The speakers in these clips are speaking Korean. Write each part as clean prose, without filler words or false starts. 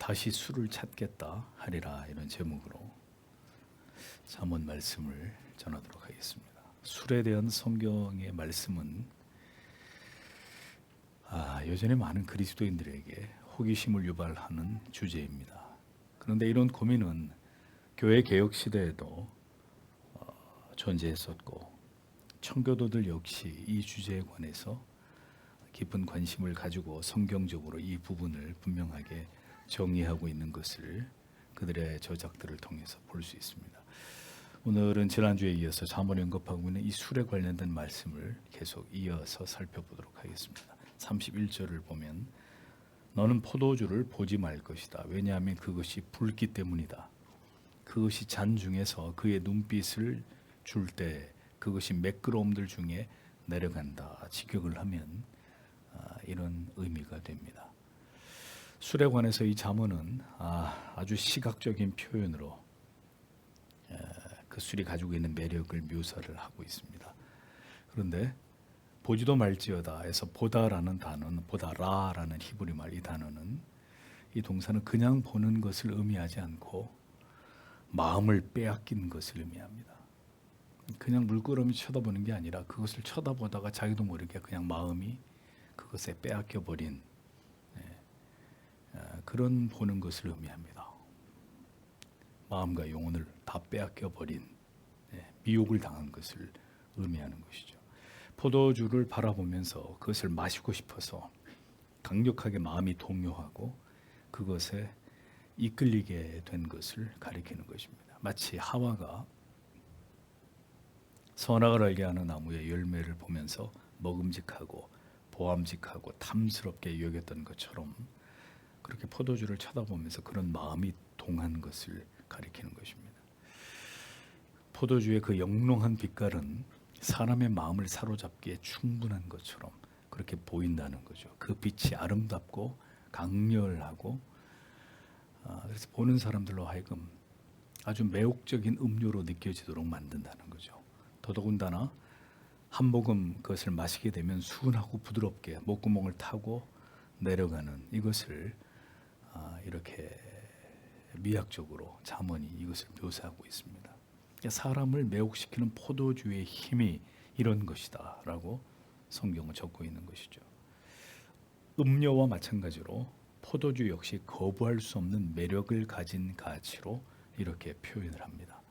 다시 술을 찾겠다 하리라, 이런 제목으로 잠언 말씀을 전하도록 하겠습니다. 술에 대한 성경의 말씀은 여전히 많은 그리스도인들에게 호기심을 유발하는 주제입니다. 그런데 이런 고민은 교회 개혁 시대에도 존재했었고, 청교도들 역시 이 주제에 관해서 깊은 관심을 가지고 성경적으로 이 부분을 분명하게 정의하고 있는 것을 그들의 저작들을 통해서 볼 수 있습니다. 오늘은 지난주에 이어서 잠언에 언급하고 있는 이 술에 관련된 말씀을 계속 이어서 살펴보도록 하겠습니다. 31절을 보면 너는 포도주를 보지 말 것이다. 왜냐하면 그것이 붉기 때문이다. 그것이 잔 중에서 그의 눈빛을 줄 때 그것이 매끄러움들 중에 내려간다. 직역을 하면 이런 의미가 됩니다. 술에 관해서 이 잠언은 아주 시각적인 표현으로 그 술이 가지고 있는 매력을 묘사를 하고 있습니다. 그런데 보지도 말지어다 해서 보다라는 단어는, 보다라라는 히브리 말 이 단어는, 이 동사는 그냥 보는 것을 의미하지 않고 마음을 빼앗긴 것을 의미합니다. 그냥 물끄러미 쳐다보는 게 아니라 그것을 쳐다보다가 자기도 모르게 그냥 마음이 그것에 빼앗겨 버린 그런 보는 것을 의미합니다. 마음과 영혼을 다 빼앗겨 버린 미혹을 당한 것을 의미하는 것이죠. 포도주를 바라보면서 그것을 마시고 싶어서 강력하게 마음이 동요하고 그것에 이끌리게 된 것을 가리키는 것입니다. 마치 하와가 선악을 알게 하는 나무의 열매를 보면서 먹음직하고 보암직하고 탐스럽게 여겼던 것처럼, 그렇게 포도주를 쳐다보면서 그런 마음이 동한 것을 가리키는 것입니다. 포도주의 그 영롱한 빛깔은 사람의 마음을 사로잡기에 충분한 것처럼 그렇게 보인다는 거죠. 그 빛이 아름답고 강렬하고, 그래서 보는 사람들로 하여금 아주 매혹적인 음료로 느껴지도록 만든다는 거죠. 더더군다나 한 모금 그것을 마시게 되면 순하고 부드럽게 목구멍을 타고 내려가는 이것을 이렇게 미학적으로 잠언이 이것을 묘사하고 있습니다. 사람을 매혹시키는 포도주의 힘이 이런 것이다 라고 성경은 적고 있는 것이죠. 음료와 마찬가지로 포도주 역시 거부할 수 없는 매력을 가진 가치로 이렇게 표현을 합니다.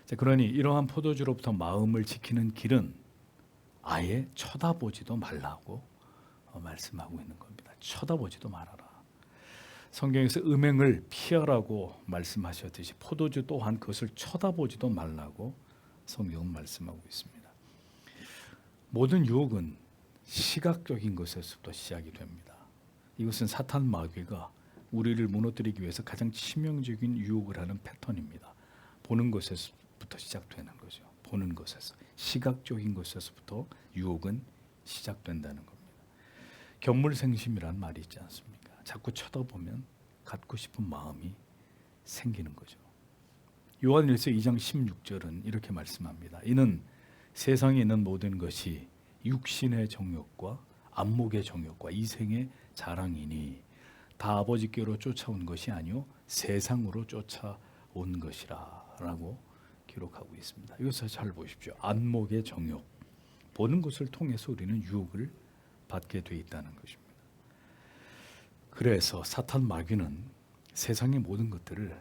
자, 그러니 이러한 포도주로부터 마음을 지키는 길은 아예 쳐다보지도 말라고 말씀하고 있는 겁니다. 쳐다보지도 말아라. 성경에서 음행을 피하라고 말씀하셨듯이 포도주 또한 그것을 쳐다보지도 말라고 성경은 말씀하고 있습니다. 모든 유혹은 시각적인 것에서부터 시작이 됩니다. 이것은 사탄 마귀가 우리를 무너뜨리기 위해서 가장 치명적인 유혹을 하는 패턴입니다. 보는 것에서부터 시작되는 거죠. 보는 것에서, 시각적인 것에서부터 유혹은 시작된다는 겁니다. 견물생심이라는 말이 있지 않습니까? 자꾸 쳐다보면 갖고 싶은 마음이 생기는 거죠. 요한일서 2장 16절은 이렇게 말씀합니다. 이는 세상에 있는 모든 것이 육신의 정욕과 안목의 정욕과 이생의 자랑이니 다 아버지께로 쫓아온 것이 아니요 세상으로 쫓아온 것이라 라고 기록하고 있습니다. 이것을 잘 보십시오. 안목의 정욕, 보는 것을 통해서 우리는 유혹을 받게 돼 있다는 것입니다. 그래서 사탄 마귀는 세상의 모든 것들을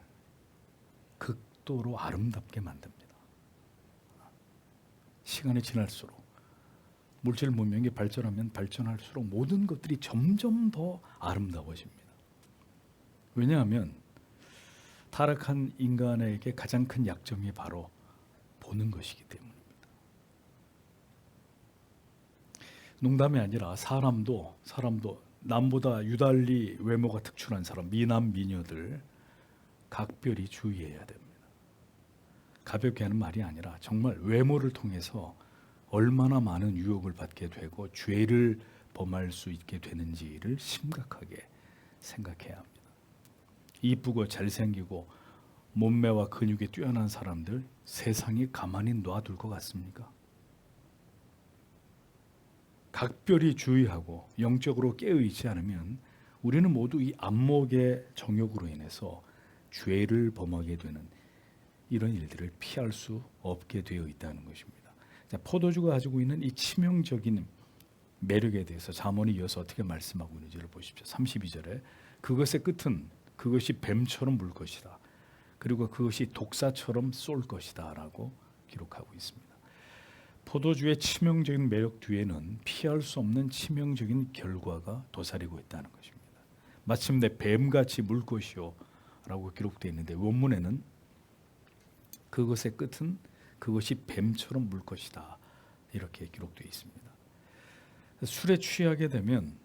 극도로 아름답게 만듭니다. 시간이 지날수록, 물질 문명이 발전하면 발전할수록 모든 것들이 점점 더 아름다워집니다. 왜냐하면 타락한 인간에게 가장 큰 약점이 바로 보는 것이기 때문입니다. 농담이 아니라 사람도 남보다 유달리 외모가 특출한 사람, 미남 미녀들 각별히 주의해야 됩니다. 가볍게 하는 말이 아니라 정말 외모를 통해서 얼마나 많은 유혹을 받게 되고 죄를 범할 수 있게 되는지를 심각하게 생각해야 합니다. 이쁘고 잘생기고 몸매와 근육이 뛰어난 사람들 세상이 가만히 놔둘 것 같습니까? 각별히 주의하고 영적으로 깨어있지 않으면 우리는 모두 이 안목의 정욕으로 인해서 죄를 범하게 되는 이런 일들을 피할 수 없게 되어 있다는 것입니다. 자, 포도주가 가지고 있는 이 치명적인 매력에 대해서 잠언이 이어서 어떻게 말씀하고 있는지를 보십시오. 32절에 그것의 끝은 그것이 뱀처럼 물 것이다. 그리고 그것이 독사처럼 쏠 것이다 라고 기록하고 있습니다. 포도주의 치명적인 매력 뒤에는 피할 수 없는 치명적인 결과가 도사리고 있다는 것입니다. 마침내 뱀같이 물 것이요 라고 기록되어 있는데 원문에는 그것의 끝은 그것이 뱀처럼 물 것이다 이렇게 기록되어 있습니다. 술에 취하게 되면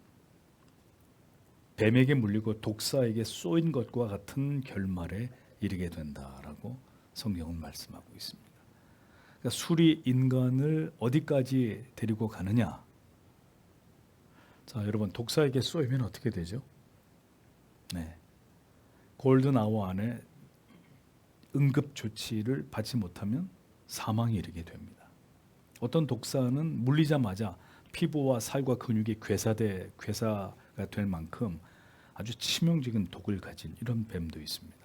뱀에게 물리고 독사에게 쏘인 것과 같은 결말에 이르게 된다라고 성경은 말씀하고 있습니다. 그러니까 술이 인간을 어디까지 데리고 가느냐? 자, 여러분 독사에게 쏘이면 어떻게 되죠? 네, 골든 아워 안에 응급 조치를 받지 못하면 사망에 이르게 됩니다. 어떤 독사는 물리자마자 피부와 살과 근육이 괴사가 될 만큼 아주 치명적인 독을 가진 이런 뱀도 있습니다.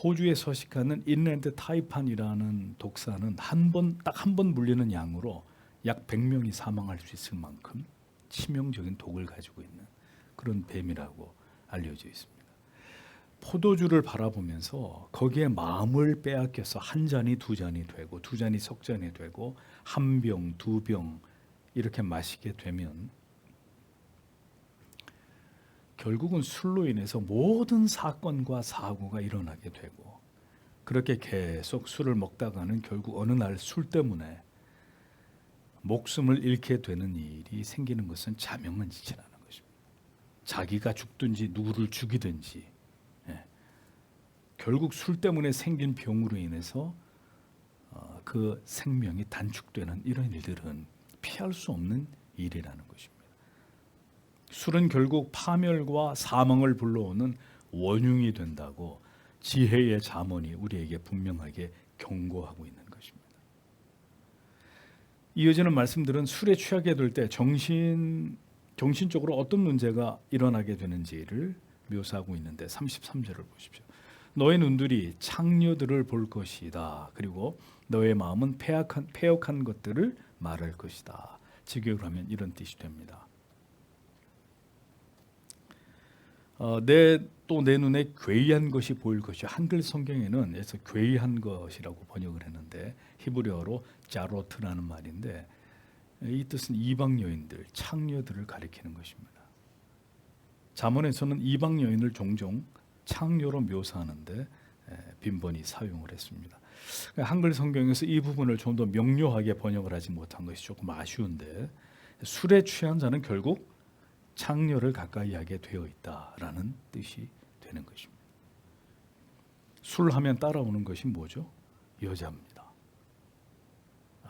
호주에 서식하는 인랜드 타이판이라는 독사는 딱 한 번 물리는 양으로 약 100명이 사망할 수 있을 만큼 치명적인 독을 가지고 있는 그런 뱀이라고 알려져 있습니다. 포도주를 바라보면서 거기에 마음을 빼앗겨서 한 잔이 두 잔이 되고 두 잔이 석 잔이 되고 한 병, 두 병 이렇게 마시게 되면 결국은 술로 인해서 모든 사건과 사고가 일어나게 되고 그렇게 계속 술을 먹다가는 결국 어느 날 술 때문에 목숨을 잃게 되는 일이 생기는 것은 자명한지치라는 것입니다. 자기가 죽든지 누구를 죽이든지 결국 술 때문에 생긴 병으로 인해서 그 생명이 단축되는 이런 일들은 피할 수 없는 일이라는 것입니다. 술은 결국 파멸과 사망을 불러오는 원흉이 된다고 지혜의 잠언이 우리에게 분명하게 경고하고 있는 것입니다. 이어지는 말씀들은 술에 취하게 될 때 정신적으로 어떤 문제가 일어나게 되는지를 묘사하고 있는데 33절을 보십시오. 너의 눈들이 창녀들을 볼 것이다. 그리고 너의 마음은 패역한 것들을 말할 것이다. 직역을 하면 이런 뜻이 됩니다. 내 눈에 괴이한 것이 보일 것이 한글 성경에는 그래서 괴이한 것이라고 번역을 했는데 히브리어로 자로트라는 말인데 이 뜻은 이방 여인들, 창녀들을 가리키는 것입니다. 잠언에서는 이방 여인을 종종 창녀로 묘사하는데 빈번히 사용을 했습니다. 한글 성경에서 이 부분을 좀 더 명료하게 번역을 하지 못한 것이 조금 아쉬운데 술에 취한 자는 결국 창녀를 가까이 하게 되어 있다라는 뜻이 되는 것입니다. 술하면 따라오는 것이 뭐죠? 여자입니다.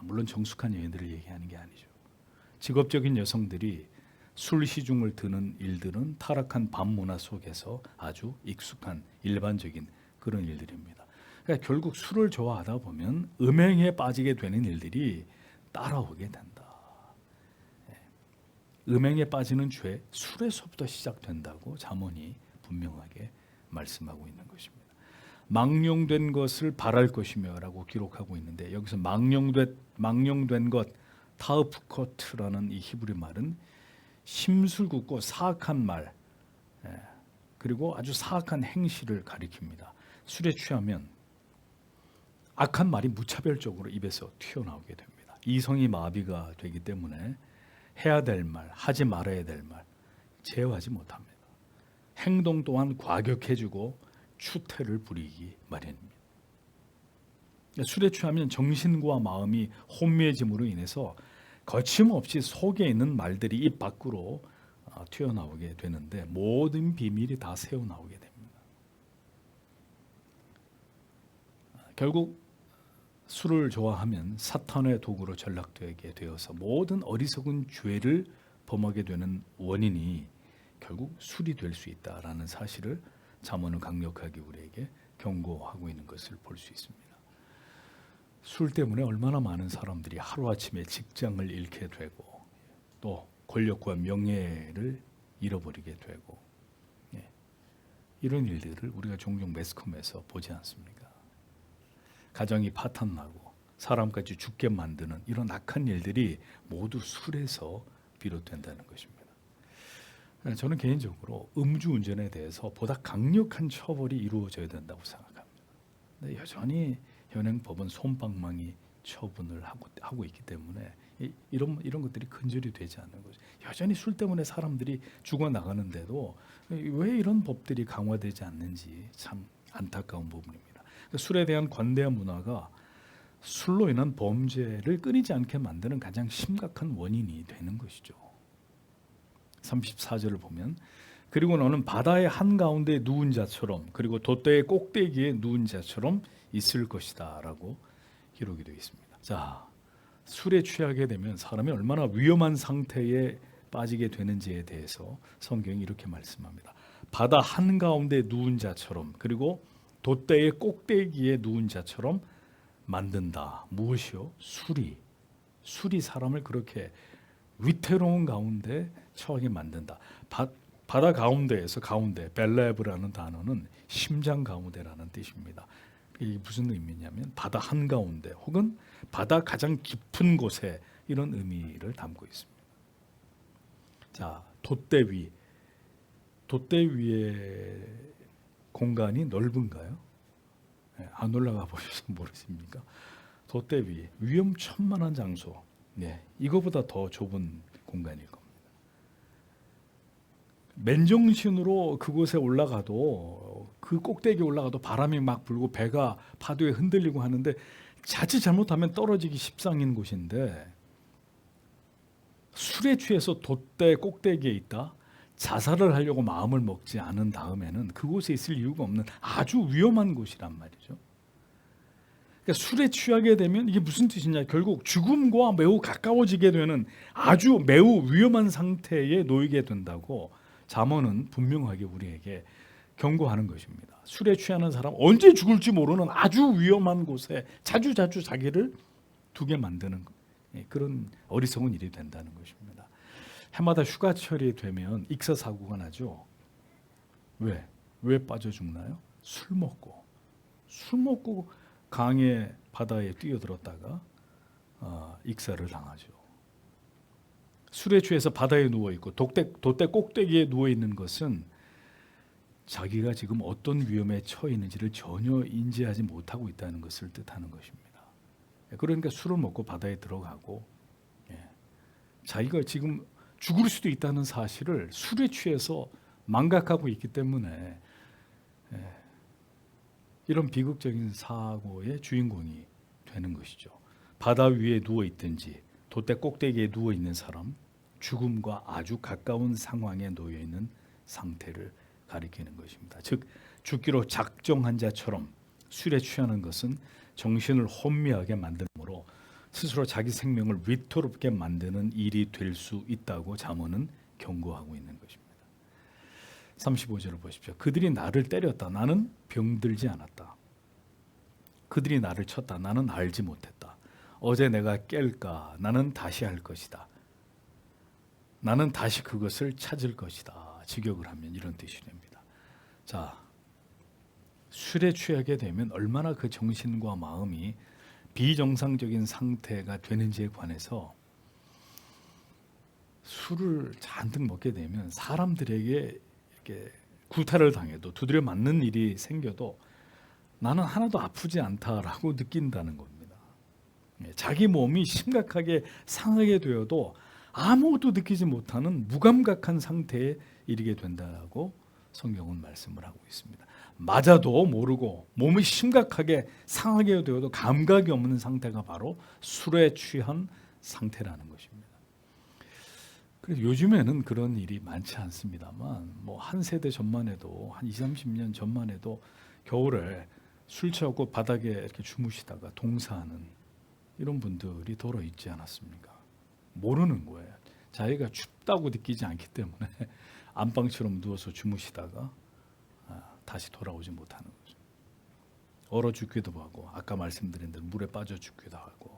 물론 정숙한 여인들을 얘기하는 게 아니죠. 직업적인 여성들이 술 시중을 드는 일들은 타락한 밤문화 속에서 아주 익숙한 일반적인 그런 일들입니다. 그러니까 결국 술을 좋아하다 보면 음행에 빠지게 되는 일들이 따라오게 된다. 음행에 빠지는 죄, 술에서부터 시작된다고 잠언이 분명하게 말씀하고 있는 것입니다. 망령된 것을 바랄 것이며 라고 기록하고 있는데 여기서 망령된 것, 타우프코트라는 이 히브리 말은 심술궂고 사악한 말 그리고 아주 사악한 행실을 가리킵니다. 술에 취하면 악한 말이 무차별적으로 입에서 튀어나오게 됩니다. 이성이 마비가 되기 때문에 해야 될 말, 하지 말아야 될 말 제어하지 못합니다. 행동 또한 과격해지고 추태를 부리기 마련입니다. 술에 취하면 정신과 마음이 혼미해짐으로 인해서 거침없이 속에 있는 말들이 입 밖으로 튀어나오게 되는데 모든 비밀이 다 새어나오게 됩니다. 결국 술을 좋아하면 사탄의 도구로 전락되게 되어서 모든 어리석은 죄를 범하게 되는 원인이 결국 술이 될 수 있다라는 사실을 잠언은 강력하게 우리에게 경고하고 있는 것을 볼 수 있습니다. 술 때문에 얼마나 많은 사람들이 하루아침에 직장을 잃게 되고 또 권력과 명예를 잃어버리게 되고 이런 일들을 우리가 종종 매스컴에서 보지 않습니까? 가정이 파탄나고 사람까지 죽게 만드는 이런 악한 일들이 모두 술에서 비롯된다는 것입니다. 저는 개인적으로 음주운전에 대해서 보다 강력한 처벌이 이루어져야 된다고 생각합니다. 근데 여전히 현행법은 솜방망이 처분을 하고 있기 때문에 이런 것들이 근절이 되지 않는 거죠. 여전히 술 때문에 사람들이 죽어나가는데도 왜 이런 법들이 강화되지 않는지 참 안타까운 부분입니다. 술에 대한 관대한 문화가 술로 인한 범죄를 끊이지 않게 만드는 가장 심각한 원인이 되는 것이죠. 34절을 보면 그리고 너는 바다의 한가운데 누운 자처럼 그리고 돛대의 꼭대기에 누운 자처럼 있을 것이다 라고 기록이 되어 있습니다. 자, 술에 취하게 되면 사람이 얼마나 위험한 상태에 빠지게 되는지에 대해서 성경이 이렇게 말씀합니다. 바다 한가운데 누운 자처럼 그리고 돛대의 꼭대기에 누운 자처럼 만든다. 무엇이요? 술이 사람을 그렇게 위태로운 가운데 처하게 만든다. 바다 가운데에서 가운데 벨레브라는 단어는 심장 가운데라는 뜻입니다. 이게 무슨 의미냐면 바다 한가운데 혹은 바다 가장 깊은 곳에 이런 의미를 담고 있습니다. 자, 돛대 위의 공간이 넓은가요? 안 올라가 보셔서 모르십니까? 돛대 위 위험천만한 장소. 네, 이거보다 더 좁은 공간일 겁니다. 맨정신으로 그곳에 올라가도 그 꼭대기에 올라가도 바람이 막 불고 배가 파도에 흔들리고 하는데 자칫 잘못하면 떨어지기 십상인 곳인데 술에 취해서 돛대 꼭대기에 있다. 자살을 하려고 마음을 먹지 않은 다음에는 그곳에 있을 이유가 없는 아주 위험한 곳이란 말이죠. 그러니까 술에 취하게 되면 이게 무슨 뜻이냐? 결국 죽음과 매우 가까워지게 되는 아주 매우 위험한 상태에 놓이게 된다고 잠언은 분명하게 우리에게 경고하는 것입니다. 술에 취하는 사람 언제 죽을지 모르는 아주 위험한 곳에 자주 자기를 두게 만드는 그런 어리석은 일이 된다는 것입니다. 해마다 휴가철이 되면 익사 사고가 나죠. 왜 빠져 죽나요? 술 먹고 강에 바다에 뛰어들었다가 익사를 당하죠. 술에 취해서 바다에 누워 있고 돛대 꼭대기에 누워 있는 것은 자기가 지금 어떤 위험에 처해 있는지를 전혀 인지하지 못하고 있다는 것을 뜻하는 것입니다. 그러니까 술을 먹고 바다에 들어가고 자기가 지금 죽을 수도 있다는 사실을 술에 취해서 망각하고 있기 때문에 이런 비극적인 사고의 주인공이 되는 것이죠. 바다 위에 누워 있든지 돛대 꼭대기에 누워 있는 사람, 죽음과 아주 가까운 상황에 놓여 있는 상태를 가리키는 것입니다. 즉 죽기로 작정한 자처럼 술에 취하는 것은 정신을 혼미하게 만들므로 스스로 자기 생명을 위태롭게 만드는 일이 될 수 있다고 잠언은 경고하고 있는 것입니다. 35절을 보십시오. 그들이 나를 때렸다. 나는 병들지 않았다. 그들이 나를 쳤다. 나는 알지 못했다. 어제 내가 깰까? 나는 다시 할 것이다. 나는 다시 그것을 찾을 것이다. 직역을 하면 이런 뜻이 됩니다. 자, 술에 취하게 되면 얼마나 그 정신과 마음이 비정상적인 상태가 되는지에 관해서 술을 잔뜩 먹게 되면 사람들에게 이렇게 구타를 당해도 두드려 맞는 일이 생겨도 나는 하나도 아프지 않다라고 느낀다는 겁니다. 자기 몸이 심각하게 상하게 되어도 아무것도 느끼지 못하는 무감각한 상태에 이르게 된다고 성경은 말씀을 하고 있습니다. 맞아도 모르고 몸이 심각하게 상하게 되어도 감각이 없는 상태가 바로 술에 취한 상태라는 것입니다. 그래서 요즘에는 그런 일이 많지 않습니다만 한 세대 전만 해도 한 20, 30년 전만 해도 겨울에 술 취하고 바닥에 이렇게 주무시다가 동사하는 이런 분들이 더러 있지 않았습니까? 모르는 거예요. 자기가 춥다고 느끼지 않기 때문에 안방처럼 누워서 주무시다가 다시 돌아오지 못하는 거죠. 얼어 죽기도 하고 아까 말씀드린 대로 물에 빠져 죽기도 하고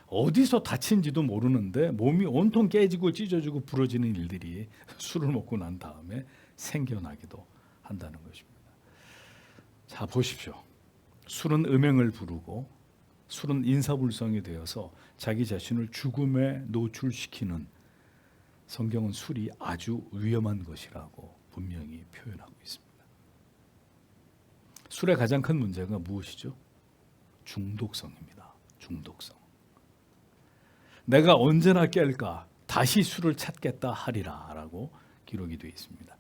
어디서 다친지도 모르는데 몸이 온통 깨지고 찢어지고 부러지는 일들이 술을 먹고 난 다음에 생겨나기도 한다는 것입니다. 자, 보십시오. 술은 음행을 부르고 술은 인사불성이 되어서 자기 자신을 죽음에 노출시키는, 성경은 술이 아주 위험한 것이라고 분명히 표현하고 있습니다. 술의 가장 큰 문제가 무엇이죠? 중독성입니다. 중독성. 내가 언제나 깰까 다시 술을 찾겠다 하리라 라고 기록이 되어 있습니다.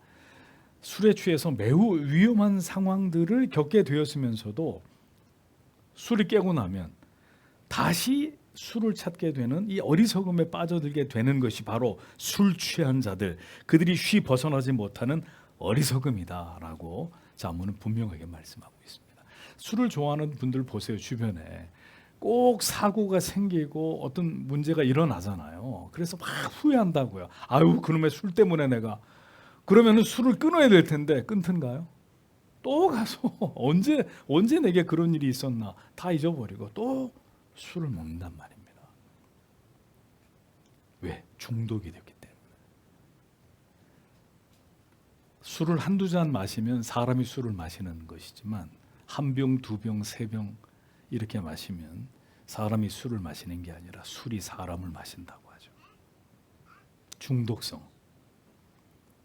술에 취해서 매우 위험한 상황들을 겪게 되었으면서도 술이 깨고 나면 다시 술을 찾게 되는 이 어리석음에 빠져들게 되는 것이 바로 술 취한 자들, 그들이 쉬 벗어나지 못하는 어리석음이다라고 잠언은 분명하게 말씀하고 있습니다. 술을 좋아하는 분들 보세요. 주변에 꼭 사고가 생기고 어떤 문제가 일어나잖아요. 그래서 막 후회한다고요. 아유, 그놈의 술 때문에 내가. 그러면은 술을 끊어야 될 텐데 끊던가요? 또 가서 언제 내게 그런 일이 있었나 다 잊어버리고 또 술을 먹는단 말입니다. 왜? 중독이 됐기 때문에. 술을 한두 잔 마시면 사람이 술을 마시는 것이지만 한 병, 두 병, 세 병 이렇게 마시면 사람이 술을 마시는 게 아니라 술이 사람을 마신다고 하죠. 중독성.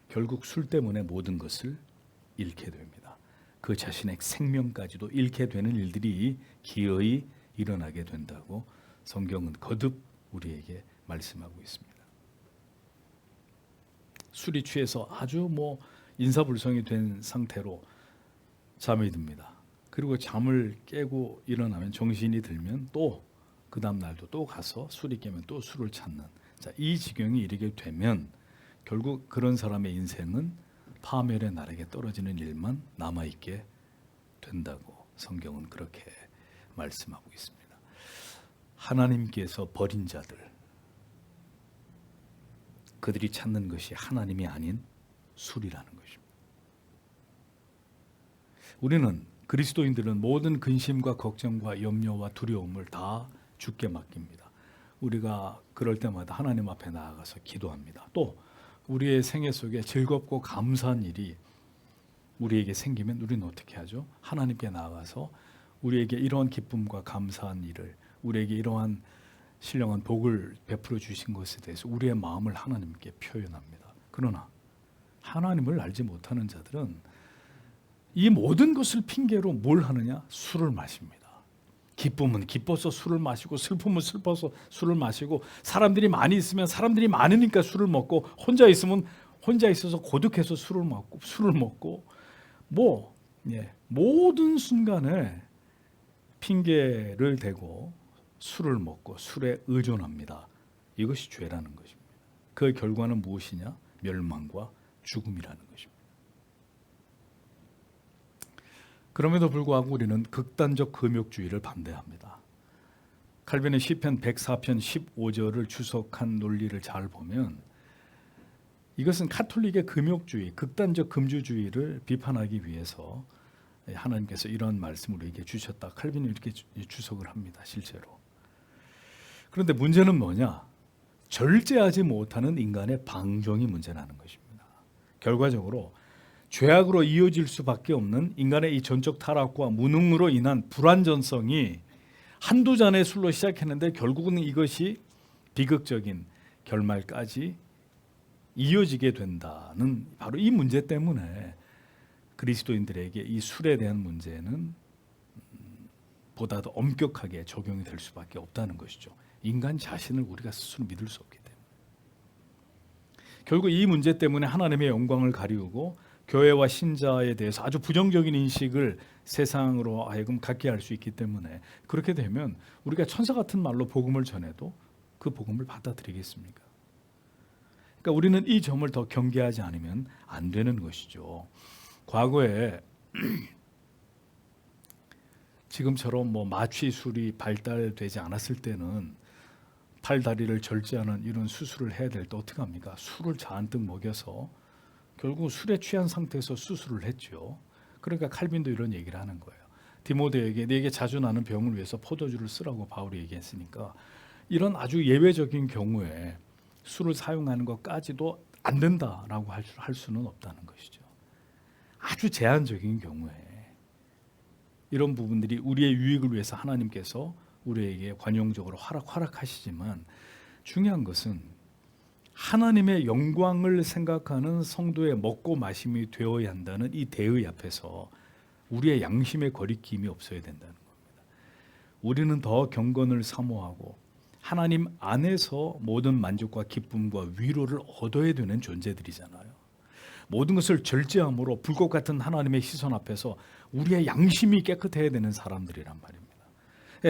결국 술 때문에 모든 것을 잃게 됩니다. 그 자신의 생명까지도 잃게 되는 일들이 기어이 일어나게 된다고 성경은 거듭 우리에게 말씀하고 있습니다. 술이 취해서 아주 인사불성이 된 상태로 잠이 듭니다. 그리고 잠을 깨고 일어나면 정신이 들면 또 그 다음 날도 또 가서 술이 깨면 또 술을 찾는, 자, 이 지경이 이르게 되면 결국 그런 사람의 인생은 파멸의 나락에 떨어지는 일만 남아있게 된다고 성경은 그렇게 말씀하고 있습니다. 하나님께서 버린 자들, 그들이 찾는 것이 하나님이 아닌 술이라는 것입니다. 우리는 그리스도인들은 모든 근심과 걱정과 염려와 두려움을 다 주께 맡깁니다. 우리가 그럴 때마다 하나님 앞에 나아가서 기도합니다. 또 우리의 생애 속에 즐겁고 감사한 일이 우리에게 생기면 우리는 어떻게 하죠? 하나님께 나아가서 우리에게 이러한 기쁨과 감사한 일을, 우리에게 이러한 신령한 복을 베풀어 주신 것에 대해서 우리의 마음을 하나님께 표현합니다. 그러나 하나님을 알지 못하는 자들은 이 모든 것을 핑계로 뭘 하느냐? 술을 마십니다. 기쁨은 기뻐서 술을 마시고, 슬픔은 슬퍼서 술을 마시고, 사람들이 많이 있으면 사람들이 많으니까 술을 먹고, 혼자 있으면 혼자 있어서 고독해서 술을 먹고 모든 순간에 핑계를 대고 술을 먹고 술에 의존합니다. 이것이 죄라는 것입니다. 그 결과는 무엇이냐? 멸망과 죽음이라는 것입니다. 그럼에도 불구하고 우리는 극단적 금욕주의를 반대합니다. 칼빈의 시편 104편 15절을 주석한 논리를 잘 보면 이것은 카톨릭의 금욕주의, 극단적 금주주의를 비판하기 위해서 하나님께서 이런 말씀을 우리에게 주셨다. 칼빈이 이렇게 주석을 합니다. 실제로. 그런데 문제는 뭐냐? 절제하지 못하는 인간의 방종이 문제라는 것입니다. 결과적으로 죄악으로 이어질 수밖에 없는 인간의 이 전적 타락과 무능으로 인한 불완전성이 한두 잔의 술로 시작했는데 결국은 이것이 비극적인 결말까지 이어지게 된다는 바로 이 문제 때문에 그리스도인들에게 이 술에 대한 문제는 보다 더 엄격하게 적용이 될 수밖에 없다는 것이죠. 인간 자신을 우리가 스스로 믿을 수 없기 때문에. 결국 이 문제 때문에 하나님의 영광을 가리우고 교회와 신자에 대해서 아주 부정적인 인식을 세상으로 하여금 갖게 할 수 있기 때문에, 그렇게 되면 우리가 천사 같은 말로 복음을 전해도 그 복음을 받아들이겠습니까? 그러니까 우리는 이 점을 더 경계하지 않으면 안 되는 것이죠. 과거에 지금처럼 마취술이 발달되지 않았을 때는 팔다리를 절제하는 이런 수술을 해야 될 때 어떻게 합니까? 술을 잔뜩 먹여서 결국 술에 취한 상태에서 수술을 했죠. 그러니까 칼빈도 이런 얘기를 하는 거예요. 디모데에게 네게 자주 나는 병을 위해서 포도주를 쓰라고 바울이 얘기했으니까 이런 아주 예외적인 경우에 술을 사용하는 것까지도 안 된다라고 할 수는 없다는 것이죠. 아주 제한적인 경우에 이런 부분들이 우리의 유익을 위해서 하나님께서 우리에게 관용적으로 허락하시지만 중요한 것은 하나님의 영광을 생각하는 성도의 먹고 마심이 되어야 한다는 이 대의 앞에서 우리의 양심의 거리낌이 없어야 된다는 겁니다. 우리는 더 경건을 사모하고 하나님 안에서 모든 만족과 기쁨과 위로를 얻어야 되는 존재들이잖아요. 모든 것을 절제함으로 불꽃 같은 하나님의 시선 앞에서 우리의 양심이 깨끗해야 되는 사람들이란 말입니다.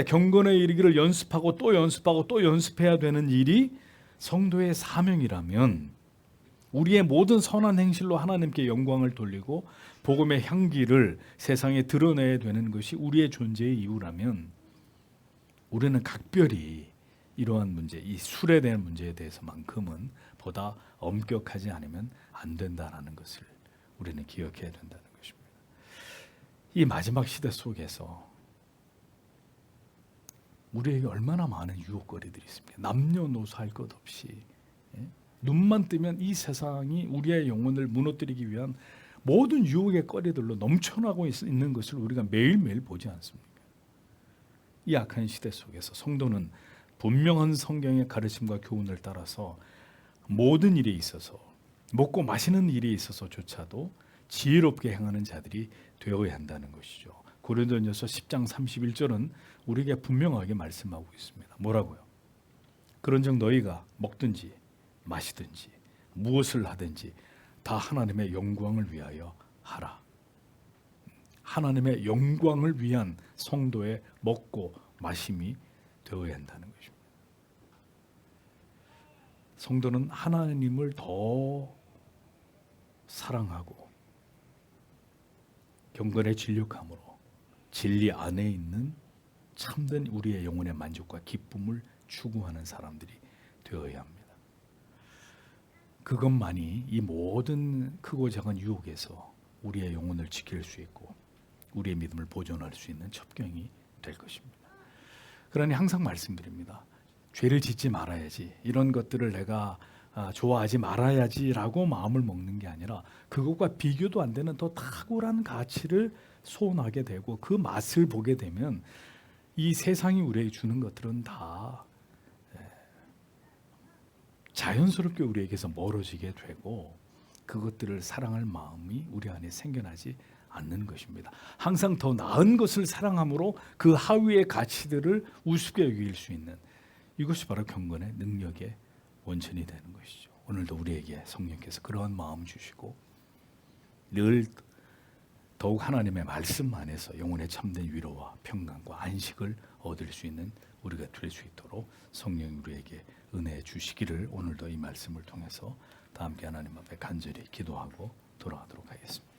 경건에 이르기를 연습하고 또 연습하고 또 연습해야 되는 일이 성도의 사명이라면 우리의 모든 선한 행실로 하나님께 영광을 돌리고 복음의 향기를 세상에 드러내야 되는 것이 우리의 존재의 이유라면 우리는 각별히 이러한 문제, 이 술에 대한 문제에 대해서만큼은 보다 엄격하지 않으면 안 된다는 것을 우리는 기억해야 된다는 것입니다. 이 마지막 시대 속에서 우리에게 얼마나 많은 유혹거리들이 있습니까? 남녀노소 할 것 없이 눈만 뜨면 이 세상이 우리의 영혼을 무너뜨리기 위한 모든 유혹의 거리들로 넘쳐나고 있는 것을 우리가 매일매일 보지 않습니까? 이 악한 시대 속에서 성도는 분명한 성경의 가르침과 교훈을 따라서 모든 일에 있어서 먹고 마시는 일에 있어서조차도 지혜롭게 행하는 자들이 되어야 한다는 것이죠. 고린도전서 10장 31절은 우리에게 분명하게 말씀하고 있습니다. 뭐라고요? 그런즉 너희가 먹든지 마시든지 무엇을 하든지 다 하나님의 영광을 위하여 하라. 하나님의 영광을 위한 성도의 먹고 마심이 되어야 한다는 것입니다. 성도는 하나님을 더 사랑하고 경건에 진력함으로 진리 안에 있는 참된 우리의 영혼의 만족과 기쁨을 추구하는 사람들이 되어야 합니다. 그것만이 이 모든 크고 작은 유혹에서 우리의 영혼을 지킬 수 있고 우리의 믿음을 보존할 수 있는 첩경이 될 것입니다. 그러니 항상 말씀드립니다. 죄를 짓지 말아야지, 이런 것들을 내가 좋아하지 말아야지라고 마음을 먹는 게 아니라 그것과 비교도 안 되는 더 탁월한 가치를 소원하게 되고 그 맛을 보게 되면 이 세상이 우리에게 주는 것들은 다 자연스럽게 우리에게서 멀어지게 되고 그것들을 사랑할 마음이 우리 안에 생겨나지 않는 것입니다. 항상 더 나은 것을 사랑함으로 그 하위의 가치들을 우습게 여길 수 있는 이것이 바로 경건의 능력의 원천이 되는 것이죠. 오늘도 우리에게 성령께서 그러한 마음 주시고 늘 더욱 하나님의 말씀 안에서 영혼의 참된 위로와 평강과 안식을 얻을 수 있는 우리가 될 수 있도록 성령이 우리에게 은혜 주시기를 오늘도 이 말씀을 통해서 다 함께 하나님 앞에 간절히 기도하고 돌아가도록 하겠습니다.